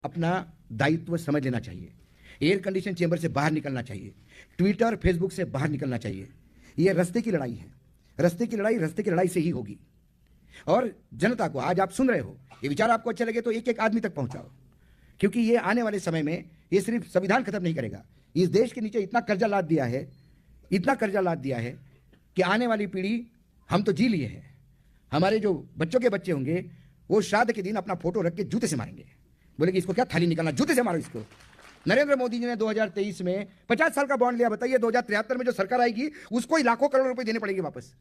अपना दायित्व समझ लेना चाहिए। एयर कंडीशन चेंबर से बाहर निकलना चाहिए, ट्विटर फेसबुक से बाहर निकलना चाहिए। यह रास्ते की लड़ाई है, रास्ते की लड़ाई से ही होगी। और जनता को आज आप सुन रहे हो, ये विचार आपको अच्छे लगे तो एक एक आदमी तक पहुंचाओ, क्योंकि ये आने वाले समय में ये सिर्फ संविधान खत्म नहीं करेगा, इस देश के नीचे इतना कर्जा लाद दिया है, इतना कर्जा लाद दिया है कि आने वाली पीढ़ी, हम तो जी लिए हैं, हमारे जो बच्चों के बच्चे होंगे वो श्राद्ध के दिन अपना फोटो रख के जूते से मारेंगे, बोले कि इसको क्या थाली निकालना, जूते से मारो इसको। नरेंद्र मोदी जी ने 2023 में 50 साल का बॉन्ड लिया, बताइए 2073 में जो सरकार आएगी उसको ही लाखों करोड़ रुपए देने पड़ेंगे वापस।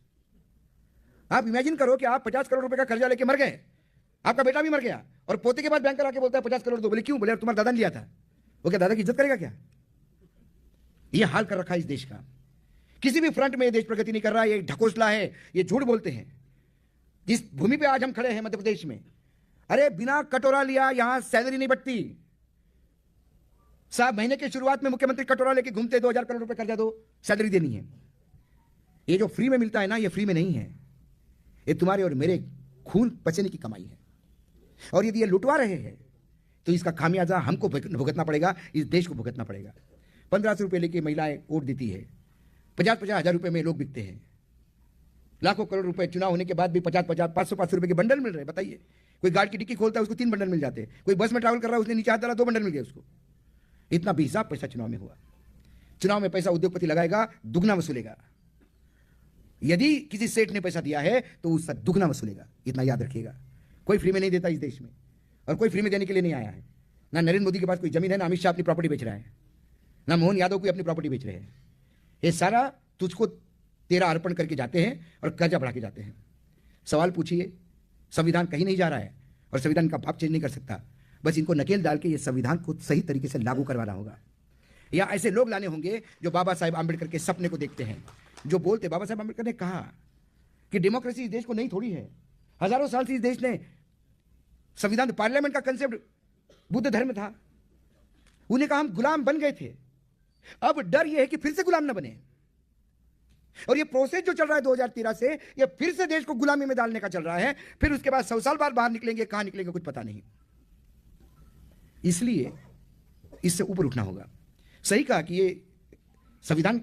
आप इमेजिन करो कि आप 50 करोड़ रुपए का कर्जा लेके मर गए, आपका बेटा भी मर गया और पोते के बाद बैंकर आके बोलता है 50 करोड़ दो, बोले क्यों, बोले तुम्हारा दादा ने लिया था। वो क्या दादा की इज्जत करेगा क्या? ये हाल कर रखा है इस देश का। किसी भी फ्रंट में ये देश प्रगति नहीं कर रहा, ये ढकोसला है, ये झूठ बोलते हैं। जिस भूमि पे आज हम खड़े हैं मध्य प्रदेश में, अरे बिना कटोरा लिया यहां सैलरी नहीं बढ़ती साहब। महीने की शुरुआत में मुख्यमंत्री कटोरा लेके घूमते, 2000 करोड़ रुपए कर्जा दो, सैलरी देनी है। ये जो फ्री में मिलता है ना, ये फ्री में नहीं है, ये तुम्हारे और मेरे खून पसीने की कमाई है। और यदि ये लुटवा रहे हैं तो इसका खामियाजा हमको भुगतना पड़ेगा, इस देश को भुगतना पड़ेगा। 1500 रुपए लेके महिलाएं वोट देती है, 50-50 हजार रुपए में लोग बिकते हैं। लाखों करोड़ रुपए चुनाव होने के बाद भी 50-50, 500-500 रुपए के बंडल मिल रहे हैं। बताइए, कोई गार्ड की डिक्की खोलता है उसको 3 बंडल मिल जाते हैं, कोई बस में ट्रैवल कर रहा है उसने नीचे हाथ डाला 2 बंडल मिल गए उसको। इतना बेहिसाब पैसा चुनाव में हुआ। चुनाव में पैसा उद्योगपति लगाएगा, दुगना वसूलेगा। यदि किसी सेठ ने पैसा दिया है तो उसका दुगना वसूलेगा, इतना याद रखिएगा। कोई फ्री में नहीं देता इस देश में, और कोई फ्री में देने के लिए नहीं आया है। ना नरेंद्र मोदी के पास कोई जमीन है, ना अमित शाह अपनी प्रॉपर्टी बेच रहा है, ना मोहन यादव कोई अपनी प्रॉपर्टी बेच रहे हैं। ये सारा तुझको तेरा अर्पण करके जाते हैं और कर्जा बढ़ा के जाते हैं। सवाल पूछिए, संविधान कहीं नहीं जा रहा है और संविधान का भाव चेंज नहीं कर सकता। बस इनको नकेल डाल के ये संविधान को सही तरीके से लागू करवाना होगा, या ऐसे लोग लाने होंगे जो बाबा साहेब आंबेडकर के सपने को देखते हैं, जो बोलते, बाबा साहेब आंबेडकर ने कहा कि डेमोक्रेसी इस देश को नहीं थोड़ी है। हजारों साल से इस देश ने संविधान, पार्लियामेंट का कंसेप्ट बुद्ध धर्म था। उन्हें कहा हम गुलाम बन गए थे, अब डर यह है कि फिर से गुलाम न बने। और ये प्रोसेस जो चल रहा है 2013 से, ये फिर से देश को गुलामी में डालने का चल रहा है। फिर उसके बाद 100 साल बाद बाहर निकलेंगे, कहां निकलेंगे कुछ पता नहीं। इसलिए इससे ऊपर उठना होगा। सही कहा कि ये संविधान